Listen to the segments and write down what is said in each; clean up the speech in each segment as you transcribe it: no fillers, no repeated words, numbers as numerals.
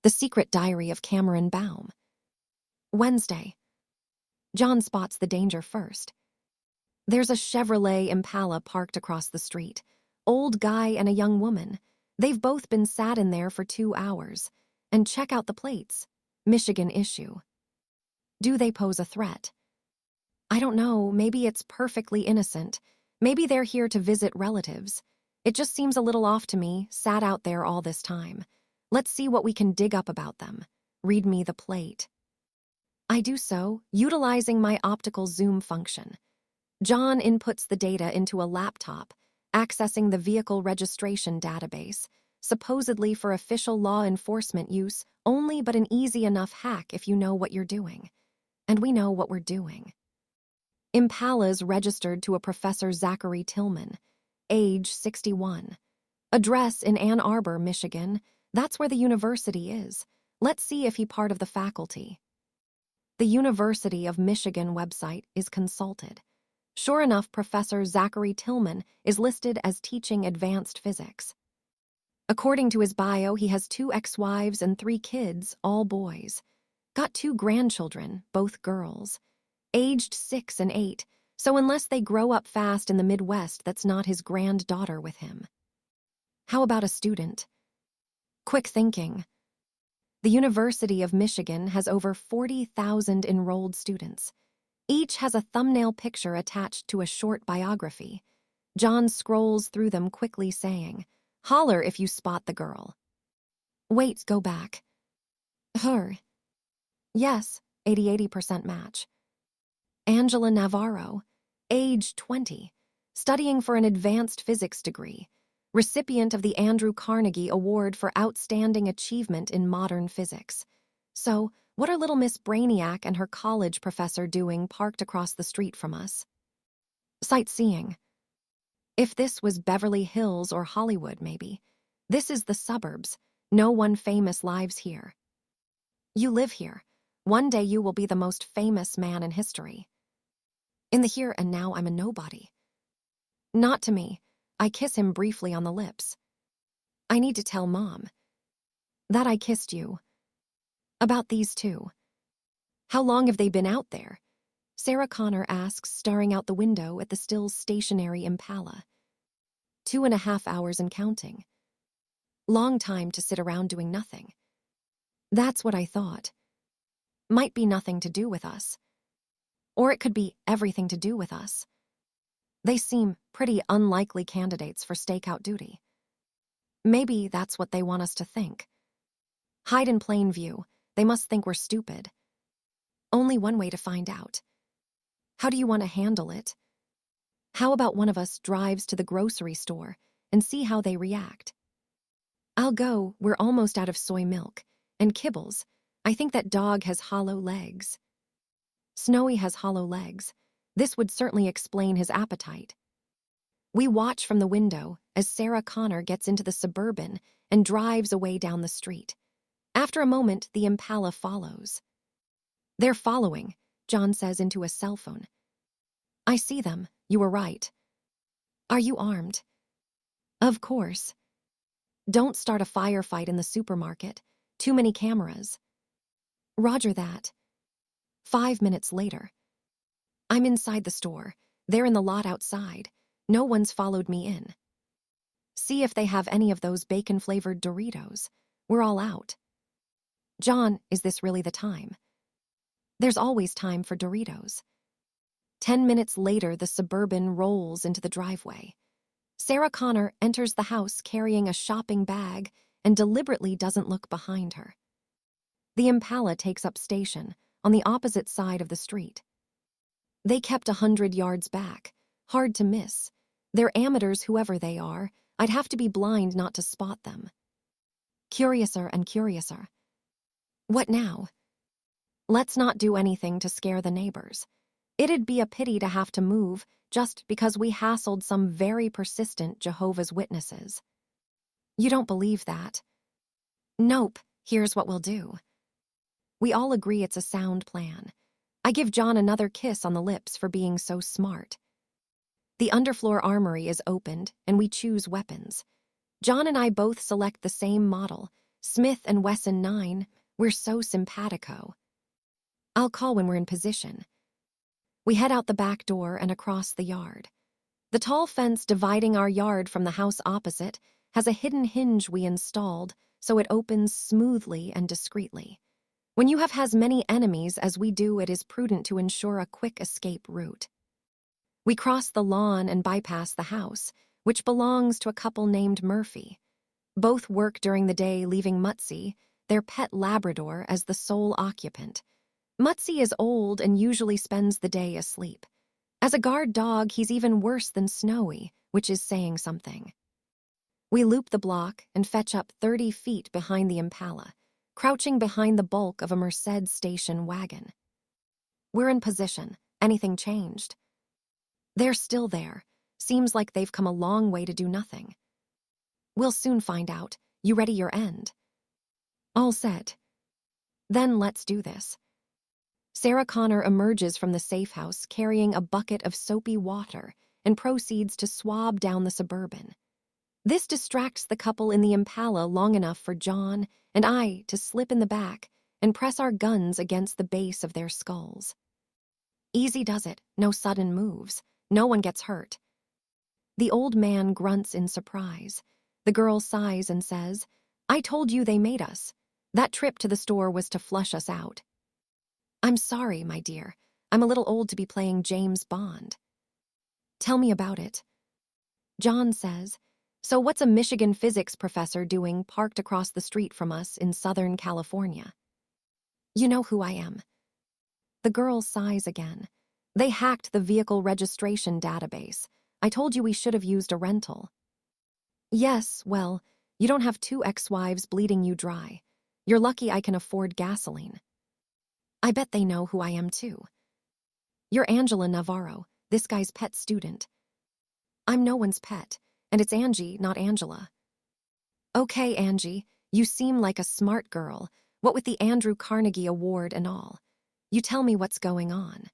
The Secret Diary of Cameron Baum. Wednesday. John spots the danger first. There's a Chevrolet Impala parked across the street. Old guy and a young woman. They've both been sat in there for 2 hours. And check out the plates. Michigan issue. Do they pose a threat? I don't know, maybe it's perfectly innocent. Maybe they're here to visit relatives. It just seems a little off to me, sat out there all this time. Let's see what we can dig up about them. Read me the plate. I do so, utilizing my optical zoom function. John inputs the data into a laptop, accessing the vehicle registration database, supposedly for official law enforcement use only, but an easy enough hack if you know what you're doing. And we know what we're doing. Impalas registered to a Professor Zachary Tillman, age 61. Address in Ann Arbor, Michigan. That's where the university is. Let's see if he's part of the faculty. The University of Michigan website is consulted. Sure enough, Professor Zachary Tillman is listed as teaching advanced physics. According to his bio, he has 2 ex-wives and 3 kids, all boys. Got 2 grandchildren, both girls. Aged 6 and 8, so unless they grow up fast in the Midwest, that's not his granddaughter with him. How about a student? Quick thinking. The University of Michigan has over 40,000 enrolled students. Each has a thumbnail picture attached to a short biography. John scrolls through them quickly, saying, "Holler if you spot the girl." Wait, go back. Her. Yes, 80% match. Angela Navarro, age 20, studying for an advanced physics degree, recipient of the Andrew Carnegie Award for Outstanding Achievement in Modern Physics. So, what are little Miss Brainiac and her college professor doing parked across the street from us? Sightseeing. If this was Beverly Hills or Hollywood, maybe. This is the suburbs. No one famous lives here. You live here. One day you will be the most famous man in history. In the here and now, I'm a nobody. Not to me. I kiss him briefly on the lips. I need to tell Mom that I kissed you. About these 2. How long have they been out there? Sarah Connor asks, staring out the window at the still stationary Impala. 2.5 hours and counting. Long time to sit around doing nothing. That's what I thought. Might be nothing to do with us. Or it could be everything to do with us. They seem pretty unlikely candidates for stakeout duty. Maybe that's what they want us to think. Hide in plain view. They must think we're stupid. Only one way to find out. How do you want to handle it? How about one of us drives to the grocery store and see how they react? I'll go. We're almost out of soy milk. And kibbles. I think that dog has hollow legs. Snowy has hollow legs. This would certainly explain his appetite. We watch from the window as Sarah Connor gets into the Suburban and drives away down the street. After a moment, the Impala follows. They're following, John says into a cell phone. I see them. You were right. Are you armed? Of course. Don't start a firefight in the supermarket. Too many cameras. Roger that. 5 minutes later. I'm inside the store. They're in the lot outside. No one's followed me in. See if they have any of those bacon-flavored Doritos. We're all out. John, is this really the time? There's always time for Doritos. 10 minutes later, the Suburban rolls into the driveway. Sarah Connor enters the house carrying a shopping bag and deliberately doesn't look behind her. The Impala takes up station on the opposite side of the street. They kept 100 yards back. Hard to miss. They're amateurs, whoever they are. I'd have to be blind not to spot them. Curiouser and curiouser. What now? Let's not do anything to scare the neighbors. It'd be a pity to have to move just because we hassled some very persistent Jehovah's Witnesses. You don't believe that? Nope. Here's what we'll do. We all agree it's a sound plan. I give John another kiss on the lips for being so smart. The underfloor armory is opened, and we choose weapons. John and I both select the same model, Smith and Wesson 9, we're so simpatico. I'll call when we're in position. We head out the back door and across the yard. The tall fence dividing our yard from the house opposite has a hidden hinge we installed so it opens smoothly and discreetly. When you have as many enemies as we do, it is prudent to ensure a quick escape route. We cross the lawn and bypass the house, which belongs to a couple named Murphy. Both work during the day, leaving Mutsy, their pet Labrador, as the sole occupant. Mutsy is old and usually spends the day asleep. As a guard dog, he's even worse than Snowy, which is saying something. We loop the block and fetch up 30 feet behind the Impala, crouching behind the bulk of a Merced station wagon. We're in position. Anything changed? They're still there. Seems like they've come a long way to do nothing. We'll soon find out. You ready your end? All set. Then let's do this. Sarah Connor emerges from the safe house carrying a bucket of soapy water and proceeds to swab down the Suburban. This distracts the couple in the Impala long enough for John and I to slip in the back and press our guns against the base of their skulls. Easy does it, no sudden moves. No one gets hurt. The old man grunts in surprise. The girl sighs and says, I told you they made us. That trip to the store was to flush us out. I'm sorry, my dear. I'm a little old to be playing James Bond. Tell me about it. John says, so what's a Michigan physics professor doing parked across the street from us in Southern California? You know who I am. The girl sighs again. They hacked the vehicle registration database. I told you we should have used a rental. Yes, well, you don't have 2 ex-wives bleeding you dry. You're lucky I can afford gasoline. I bet they know who I am too. You're Angela Navarro, this guy's pet student. I'm no one's pet, and it's Angie, not Angela. Okay, Angie, you seem like a smart girl, what with the Andrew Carnegie Award and all. You tell me what's going on.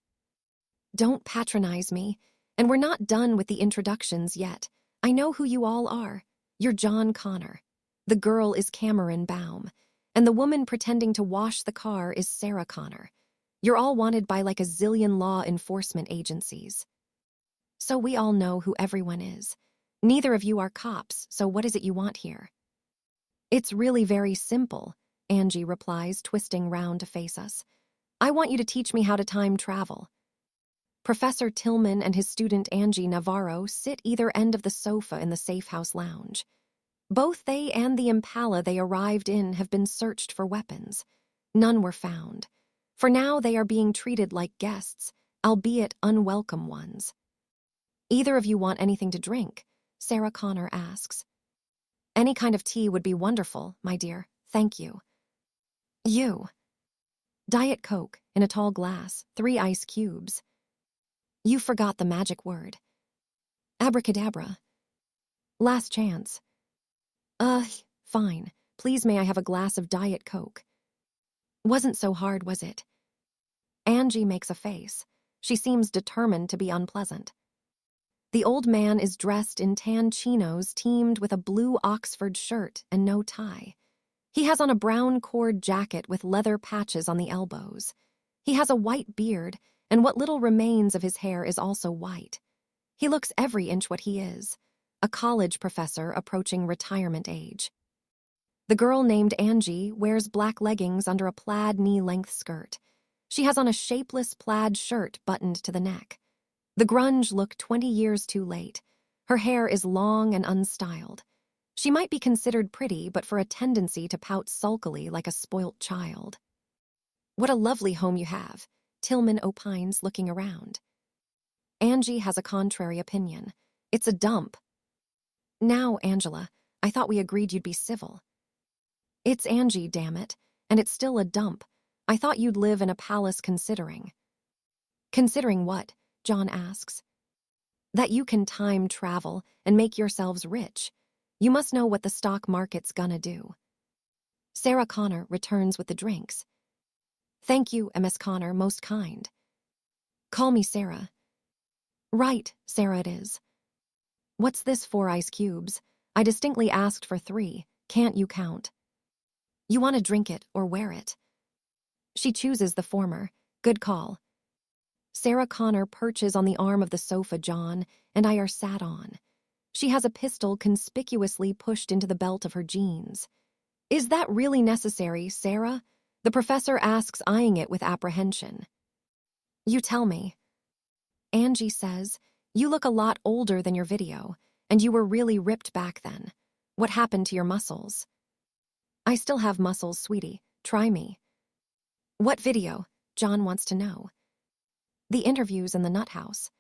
Don't patronize me, and we're not done with the introductions yet. I know who you all are. You're John Connor. The girl is Cameron Baum, and the woman pretending to wash the car is Sarah Connor. You're all wanted by like a zillion law enforcement agencies. So we all know who everyone is. Neither of you are cops, so what is it you want here? It's really very simple, Angie replies, twisting round to face us. I want you to teach me how to time travel. Professor Tillman and his student Angie Navarro sit either end of the sofa in the safe house lounge. Both they and the Impala they arrived in have been searched for weapons. None were found. For now they are being treated like guests, albeit unwelcome ones. Either of you want anything to drink? Sarah Connor asks. Any kind of tea would be wonderful, my dear. Thank you. You. Diet Coke, in a tall glass, 3 ice cubes. You forgot the magic word. Abracadabra. Last chance. Fine. Please may I have a glass of Diet Coke? Wasn't so hard, was it? Angie makes a face. She seems determined to be unpleasant. The old man is dressed in tan chinos teamed with a blue Oxford shirt and no tie. He has on a brown cord jacket with leather patches on the elbows. He has a white beard, and what little remains of his hair is also white. He looks every inch what he is, a college professor approaching retirement age. The girl named Angie wears black leggings under a plaid knee-length skirt. She has on a shapeless plaid shirt buttoned to the neck. The grunge look 20 years too late. Her hair is long and unstyled. She might be considered pretty, but for a tendency to pout sulkily like a spoilt child. What a lovely home you have, Tillman opines, looking around. Angie has a contrary opinion. It's a dump. Now, Angela, I thought we agreed you'd be civil. It's Angie, damn it, and it's still a dump. I thought you'd live in a palace considering. Considering what? John asks. That you can time travel and make yourselves rich. You must know what the stock market's gonna do. Sarah Connor returns with the drinks. Thank you, Ms. Connor, most kind. Call me Sarah. Right, Sarah it is. What's this 4 ice cubes? I distinctly asked for 3. Can't you count? You want to drink it or wear it. She chooses the former. Good call. Sarah Connor perches on the arm of the sofa John and I are sat on. She has a pistol conspicuously pushed into the belt of her jeans. Is that really necessary, Sarah? The professor asks, eyeing it with apprehension. You tell me. Angie says, you look a lot older than your video, and you were really ripped back then. What happened to your muscles? I still have muscles, sweetie. Try me. What video? John wants to know. The interviews in the nut house.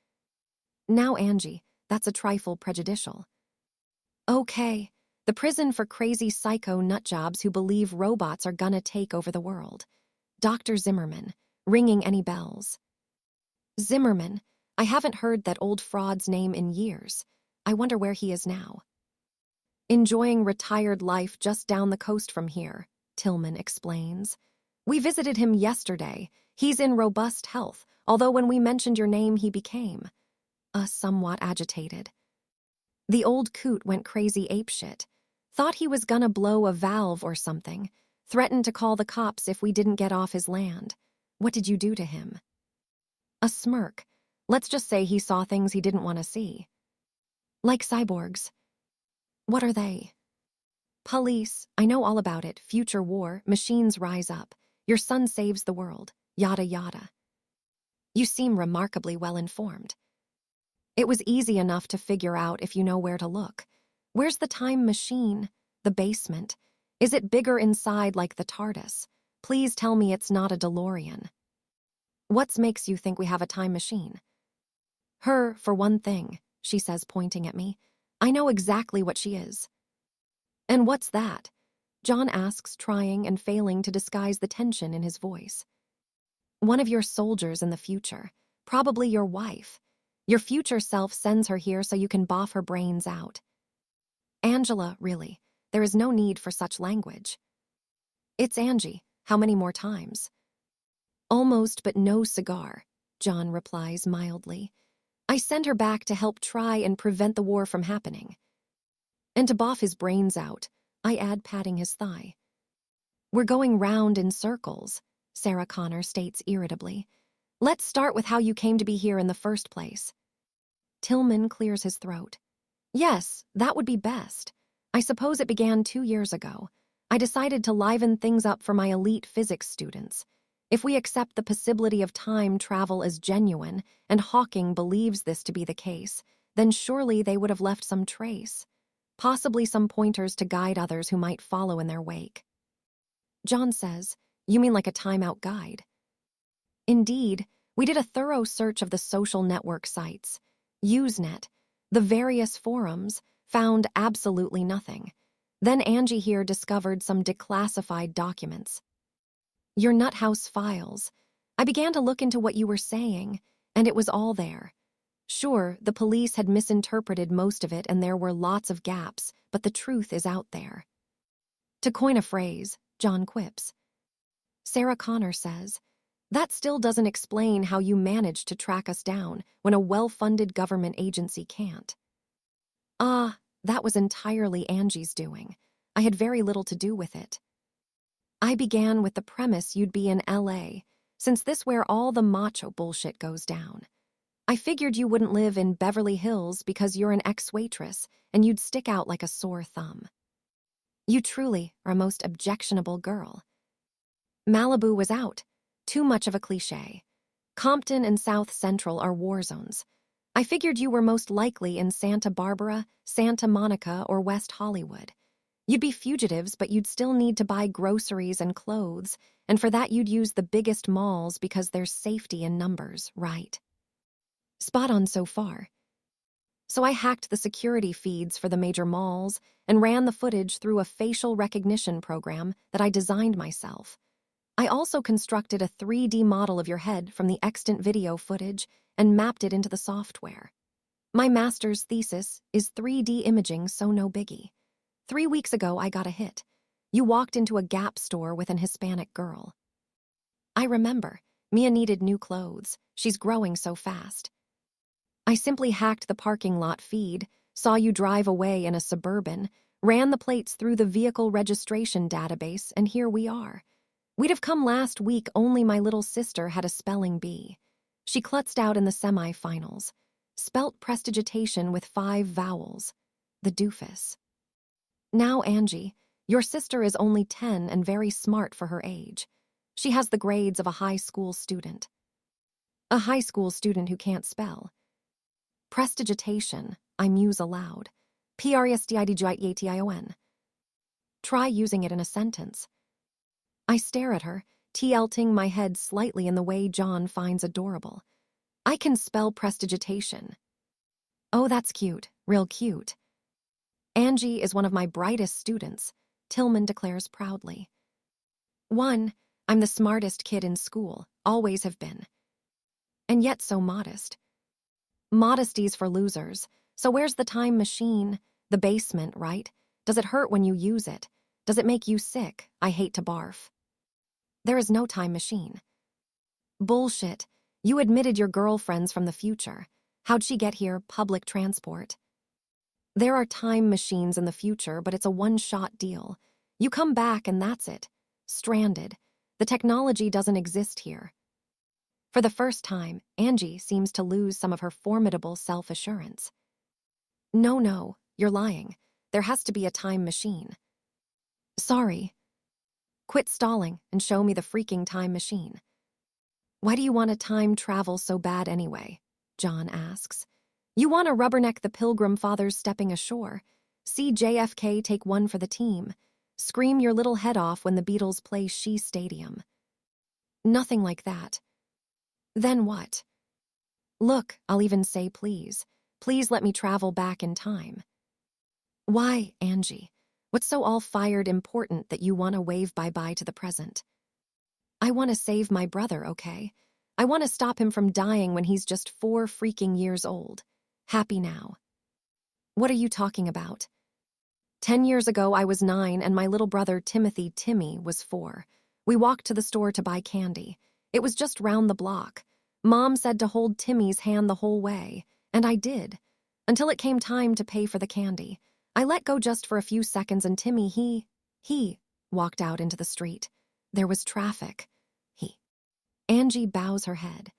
Now, Angie, that's a trifle prejudicial. Okay, the prison for crazy psycho nutjobs who believe robots are gonna take over the world. Dr. Zimmerman, ringing any bells. Zimmerman, I haven't heard that old fraud's name in years. I wonder where he is now. Enjoying retired life just down the coast from here, Tillman explains. We visited him yesterday. He's in robust health, although when we mentioned your name he became somewhat agitated. The old coot went crazy apeshit. Thought he was gonna blow a valve or something. Threatened to call the cops if we didn't get off his land. What did you do to him? A smirk. Let's just say he saw things he didn't want to see. Like cyborgs. What are they? Police. I know all about it. Future war. Machines rise up. Your son saves the world. Yada yada. You seem remarkably well informed. It was easy enough to figure out if you know where to look. Where's the time machine? The basement. Is it bigger inside like the TARDIS? Please tell me it's not a DeLorean. What makes you think we have a time machine? Her, for one thing, she says, pointing at me. I know exactly what she is. And what's that? John asks, trying and failing to disguise the tension in his voice. One of your soldiers in the future. Probably your wife. Your future self sends her here so you can boff her brains out. Angela, really. There is no need for such language. It's Angie. How many more times? Almost, but no cigar, John replies mildly. I send her back to help try and prevent the war from happening. And to boff his brains out, I add, patting his thigh. We're going round in circles, Sarah Connor states irritably. Let's start with how you came to be here in the first place. Tillman clears his throat. Yes, that would be best. I suppose it began 2 years ago. I decided to liven things up for my elite physics students. If we accept the possibility of time travel as genuine, and Hawking believes this to be the case, then surely they would have left some trace. Possibly some pointers to guide others who might follow in their wake. John says, you mean like a timeout guide? Indeed, we did a thorough search of the social network sites. Usenet, the various forums, found absolutely nothing. Then Angie here discovered some declassified documents. Your Nuthouse files. I began to look into what you were saying, and it was all there. Sure, the police had misinterpreted most of it and there were lots of gaps, but the truth is out there. To coin a phrase, John quips. Sarah Connor says, that still doesn't explain how you managed to track us down when a well-funded government agency can't. Ah, that was entirely Angie's doing. I had very little to do with it. I began with the premise you'd be in LA, since this where all the macho bullshit goes down. I figured you wouldn't live in Beverly Hills because you're an ex-waitress and you'd stick out like a sore thumb. You truly are a most objectionable girl. Malibu was out. Too much of a cliché. Compton and South Central are war zones. I figured you were most likely in Santa Barbara, Santa Monica, or West Hollywood. You'd be fugitives, but you'd still need to buy groceries and clothes, and for that you'd use the biggest malls because there's safety in numbers, right? Spot on so far. So I hacked the security feeds for the major malls and ran the footage through a facial recognition program that I designed myself. I also constructed a 3D model of your head from the extant video footage and mapped it into the software. My master's thesis is 3D imaging, so no biggie. 3 weeks ago, I got a hit. You walked into a Gap store with an Hispanic girl. I remember. Mia needed new clothes. She's growing so fast. I simply hacked the parking lot feed, saw you drive away in a Suburban, ran the plates through the vehicle registration database, and here we are. We'd have come last week, only my little sister had a spelling bee. She klutzed out in the semi-finals. Spelt prestigitation with 5 vowels. The doofus. Now, Angie, your sister is only 10 and very smart for her age. She has the grades of a high school student. A high school student who can't spell. Prestigitation, I muse aloud. Prestidigitation. Try using it in a sentence. I stare at her, tilting my head slightly in the way John finds adorable. I can spell prestigitation. Oh, that's cute, real cute. Angie is one of my brightest students, Tillman declares proudly. 1, I'm the smartest kid in school, always have been. And yet so modest. Modesty's for losers, so where's the time machine? The basement, right? Does it hurt when you use it? Does it make you sick? I hate to barf. There is no time machine. Bullshit. You admitted your girlfriend's from the future. How'd she get here? Public transport. There are time machines in the future, but it's a one-shot deal. You come back and that's it. Stranded. The technology doesn't exist here. For the first time, Angie seems to lose some of her formidable self-assurance. No, you're lying. There has to be a time machine. Sorry. Quit stalling and show me the freaking time machine. Why do you want to time travel so bad anyway? John asks. You want to rubberneck the Pilgrim Fathers stepping ashore. See JFK take one for the team. Scream your little head off when the Beatles play Shea Stadium. Nothing like that. Then what? Look, I'll even say please. Please let me travel back in time. Why, Angie? What's so all-fired important that you want to wave bye-bye to the present? I want to save my brother, okay? I want to stop him from dying when he's just 4 freaking years old. Happy now. What are you talking about? 10 years ago, I was 9 and my little brother Timmy was 4. We walked to the store to buy candy. It was just round the block. Mom said to hold Timmy's hand the whole way, and I did. Until it came time to pay for the candy. I let go just for a few seconds and Timmy, he walked out into the street. There was traffic. Angie bows her head.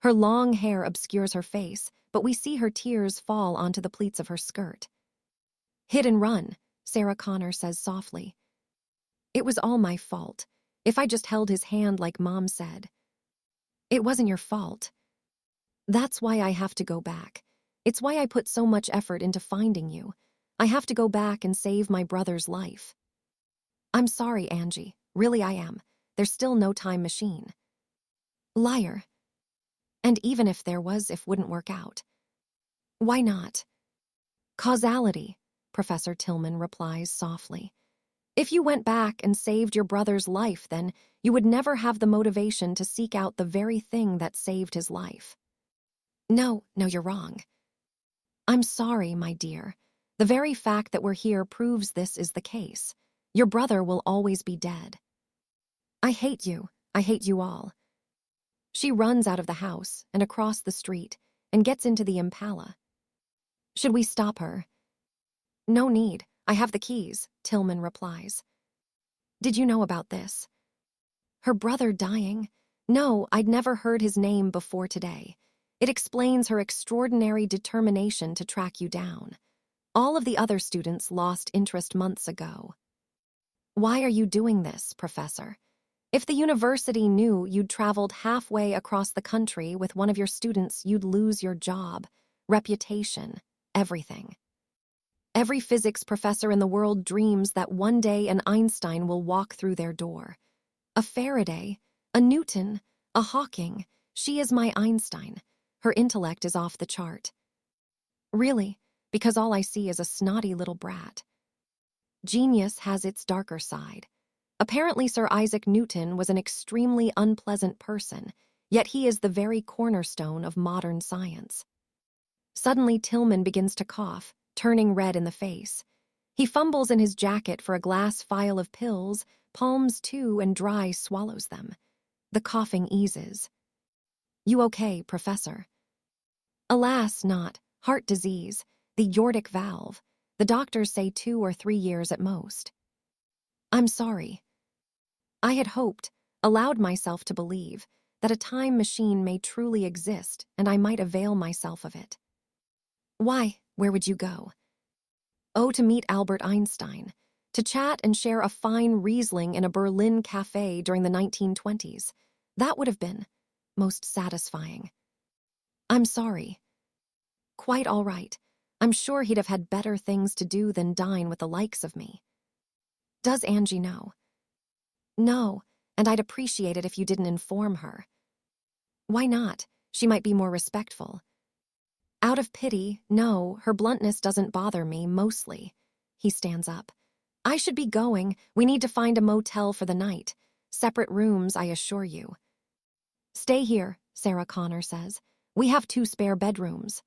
Her long hair obscures her face, but we see her tears fall onto the pleats of her skirt. Hit and run, Sarah Connor says softly. It was all my fault. If I just held his hand like Mom said. It wasn't your fault. That's why I have to go back. It's why I put so much effort into finding you. I have to go back and save my brother's life. I'm sorry, Angie. Really, I am. There's still no time machine. Liar. And even if there was, it wouldn't work out. Why not? Causality, Professor Tillman replies softly. If you went back and saved your brother's life, then you would never have the motivation to seek out the very thing that saved his life. No, you're wrong. I'm sorry, my dear. The very fact that we're here proves this is the case. Your brother will always be dead. I hate you. I hate you all. She runs out of the house and across the street and gets into the Impala. Should we stop her? No need. I have the keys, Tillman replies. Did you know about this? Her brother dying? No, I'd never heard his name before today. It explains her extraordinary determination to track you down. All of the other students lost interest months ago. Why are you doing this, Professor? If the university knew you'd traveled halfway across the country with one of your students, you'd lose your job, reputation, everything. Every physics professor in the world dreams that one day an Einstein will walk through their door. A Faraday, a Newton, a Hawking. She is my Einstein. Her intellect is off the chart. Really, because all I see is a snotty little brat. Genius has its darker side. Apparently, Sir Isaac Newton was an extremely unpleasant person, yet he is the very cornerstone of modern science. Suddenly, Tillman begins to cough, turning red in the face. He fumbles in his jacket for a glass vial of pills, palms too, and dry swallows them. The coughing eases. You okay, Professor? Alas, not. Heart disease, the aortic valve. The doctors say 2 or 3 years at most. I'm sorry. I had hoped, allowed myself to believe, that a time machine may truly exist and I might avail myself of it. Why? Where would you go? Oh, to meet Albert Einstein, to chat and share a fine Riesling in a Berlin cafe during the 1920s. That would have been most satisfying. I'm sorry. Quite all right. I'm sure he'd have had better things to do than dine with the likes of me. Does Angie know? No, and I'd appreciate it if you didn't inform her. Why not? She might be more respectful. Out of pity, no, her bluntness doesn't bother me, mostly. He stands up. I should be going. We need to find a motel for the night. Separate rooms, I assure you. Stay here, Sarah Connor says. We have 2 spare bedrooms.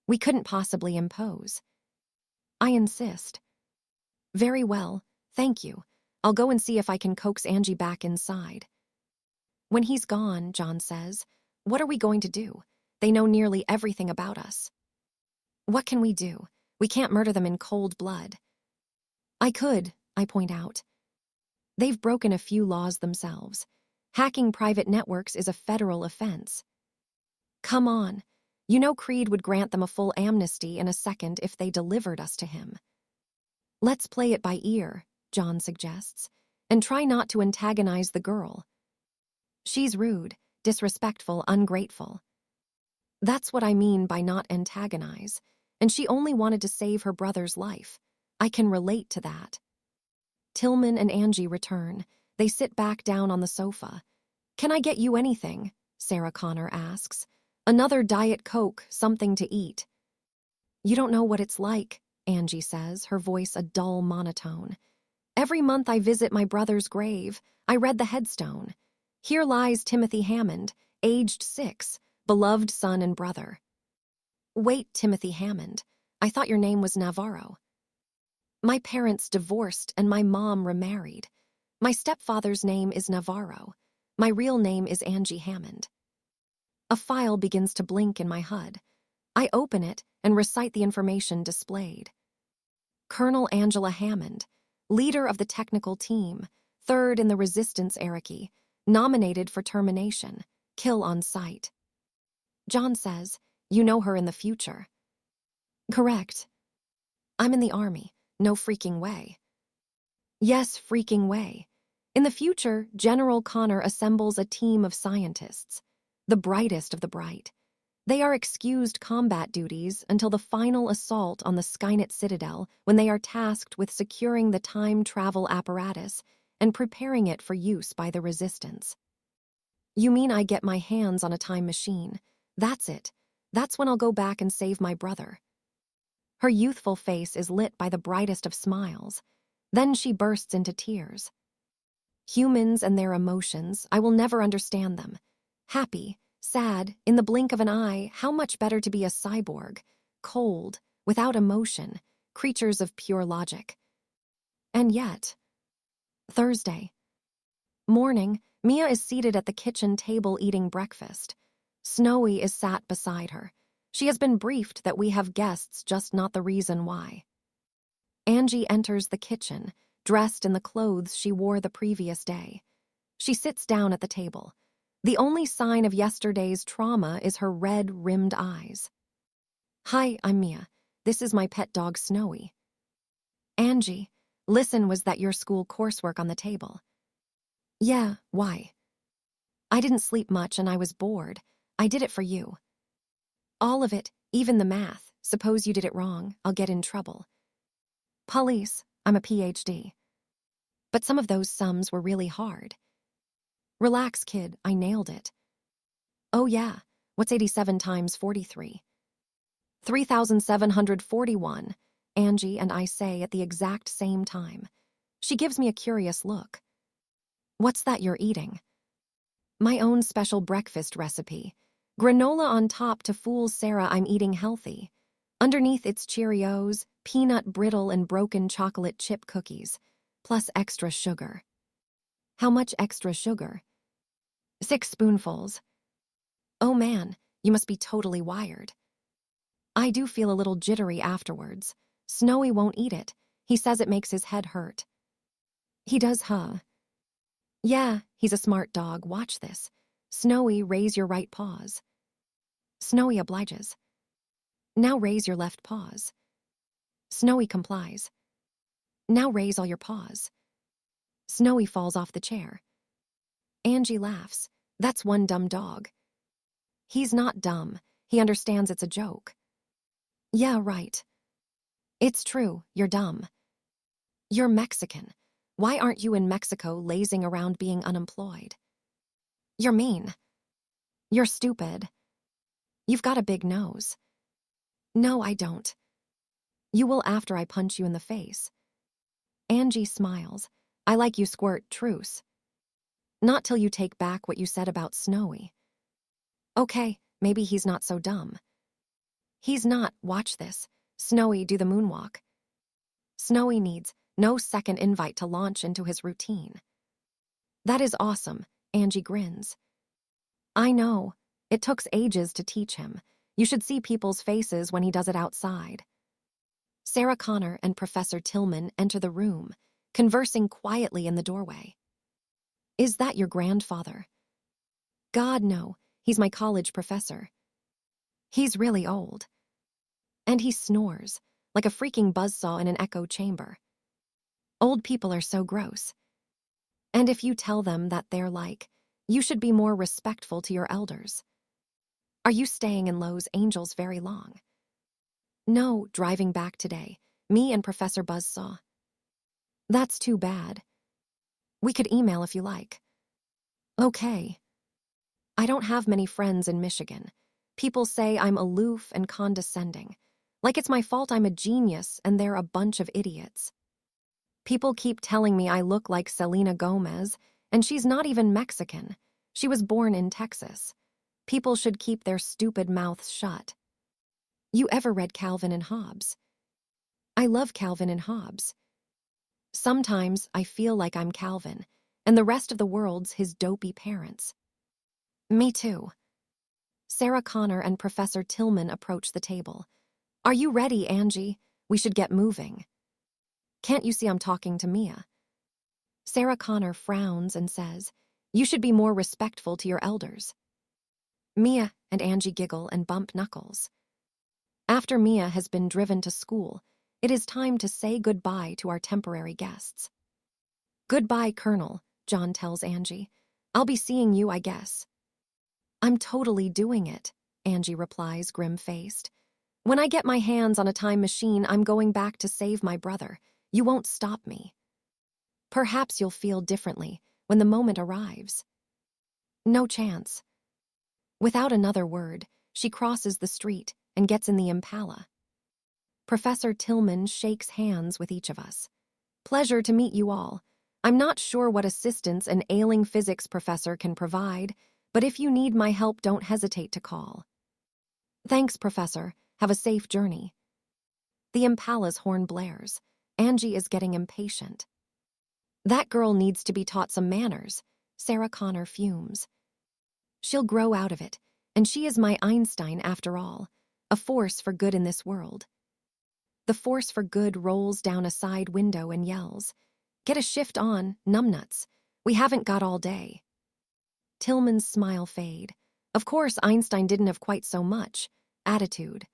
We couldn't possibly impose. I insist. Very well, thank you. I'll go and see if I can coax Angie back inside. When he's gone, John says, what are we going to do? They know nearly everything about us. What can we do? We can't murder them in cold blood. I could, I point out. They've broken a few laws themselves. Hacking private networks is a federal offense. Come on. You know Creed would grant them a full amnesty in a second if they delivered us to him. Let's play it by ear, John suggests, and try not to antagonize the girl. She's rude, disrespectful, ungrateful. That's what I mean by not antagonize, and she only wanted to save her brother's life. I can relate to that. Tillman and Angie return. They sit back down on the sofa. Can I get you anything? Sarah Connor asks. Another Diet Coke, something to eat. You don't know what it's like, Angie says, her voice a dull monotone. Every month I visit my brother's grave. I read the headstone. Here lies Timothy Hammond, aged 6, beloved son and brother. Wait, Timothy Hammond. I thought your name was Navarro. My parents divorced and my mom remarried. My stepfather's name is Navarro. My real name is Angie Hammond. A file begins to blink in my HUD. I open it and recite the information displayed. Colonel Angela Hammond, leader of the technical team, 3rd in the resistance hierarchy, nominated for termination, kill on sight. John says, you know her in the future. Correct. I'm in the army. No freaking way. Yes, freaking way. In the future, General Connor assembles a team of scientists, the brightest of the bright. They are excused combat duties until the final assault on the Skynet Citadel when they are tasked with securing the time travel apparatus and preparing it for use by the resistance. You mean I get my hands on a time machine? That's it. That's when I'll go back and save my brother. Her youthful face is lit by the brightest of smiles. Then she bursts into tears. Humans and their emotions, I will never understand them. Happy, sad, in the blink of an eye, how much better to be a cyborg, cold, without emotion, creatures of pure logic. And yet, Thursday. Morning, Mia is seated at the kitchen table eating breakfast. Snowy is sat beside her. She has been briefed that we have guests, just not the reason why. Angie enters the kitchen, dressed in the clothes she wore the previous day. She sits down at the table. The only sign of yesterday's trauma is her red-rimmed eyes. Hi, I'm Mia. This is my pet dog, Snowy. Angie, listen, was that your school coursework on the table? Yeah, why? I didn't sleep much and I was bored. I did it for you. All of it, even the math. Suppose you did it wrong, I'll get in trouble. Police, I'm a PhD. But some of those sums were really hard. Relax, kid, I nailed it. Oh yeah, what's 87 times 43? 3,741, Angie and I say at the exact same time. She gives me a curious look. What's that you're eating? My own special breakfast recipe. Granola on top to fool Sarah I'm eating healthy. Underneath it's Cheerios, peanut brittle and broken chocolate chip cookies, plus extra sugar. How much extra sugar? 6 spoonfuls. Oh man, you must be totally wired. I do feel a little jittery afterwards. Snowy won't eat it. He says it makes his head hurt. He does, huh? Yeah, he's a smart dog. Watch this. Snowy, raise your right paws. Snowy obliges. Now raise your left paws. Snowy complies. Now raise all your paws. Snowy falls off the chair. Angie laughs. That's one dumb dog. He's not dumb. He understands it's a joke. Yeah, right. It's true, you're dumb. You're Mexican. Why aren't you in Mexico lazing around being unemployed? You're mean. You're stupid. You've got a big nose. No, I don't. You will after I punch you in the face. Angie smiles. I like you squirt, truce. Not till you take back what you said about Snowy. Okay, maybe he's not so dumb. He's not, watch this. Snowy, do the moonwalk. Snowy needs no second invite to launch into his routine. That is awesome, Angie grins. I know. It took ages to teach him. You should see people's faces when he does it outside. Sarah Connor and Professor Tillman enter the room, conversing quietly in the doorway. Is that your grandfather? God, no. He's my college professor. He's really old. And he snores, like a freaking buzzsaw in an echo chamber. Old people are so gross. And if you tell them that they're like, you should be more respectful to your elders. Are you staying in Lowe's Angels very long? No, driving back today. Me and Professor Buzzsaw. That's too bad. We could email if you like. Okay. I don't have many friends in Michigan. People say I'm aloof and condescending. Like it's my fault I'm a genius and they're a bunch of idiots. People keep telling me I look like Selena Gomez, and she's not even Mexican. She was born in Texas. People should keep their stupid mouths shut. You ever read Calvin and Hobbes? I love Calvin and Hobbes. Sometimes I feel like I'm Calvin, and the rest of the world's his dopey parents. Me too. Sarah Connor and Professor Tillman approach the table. Are you ready, Angie? We should get moving. Can't you see I'm talking to Mia? Sarah Connor frowns and says, you should be more respectful to your elders. Mia and Angie giggle and bump knuckles. After Mia has been driven to school, it is time to say goodbye to our temporary guests. Goodbye, Colonel, John tells Angie. I'll be seeing you, I guess. I'm totally doing it, Angie replies, grim-faced. When I get my hands on a time machine, I'm going back to save my brother. You won't stop me. Perhaps you'll feel differently when the moment arrives. No chance. Without another word, she crosses the street and gets in the Impala. Professor Tillman shakes hands with each of us. Pleasure to meet you all. I'm not sure what assistance an ailing physics professor can provide, but if you need my help, don't hesitate to call. Thanks, Professor. Have a safe journey. The Impala's horn blares. Angie is getting impatient. That girl needs to be taught some manners, Sarah Connor fumes. She'll grow out of it, and she is my Einstein after all, a force for good in this world. The force for good rolls down a side window and yells, Get a shift on, numbnuts. We haven't got all day. Tillman's smile fade. Of course, Einstein didn't have quite so much attitude.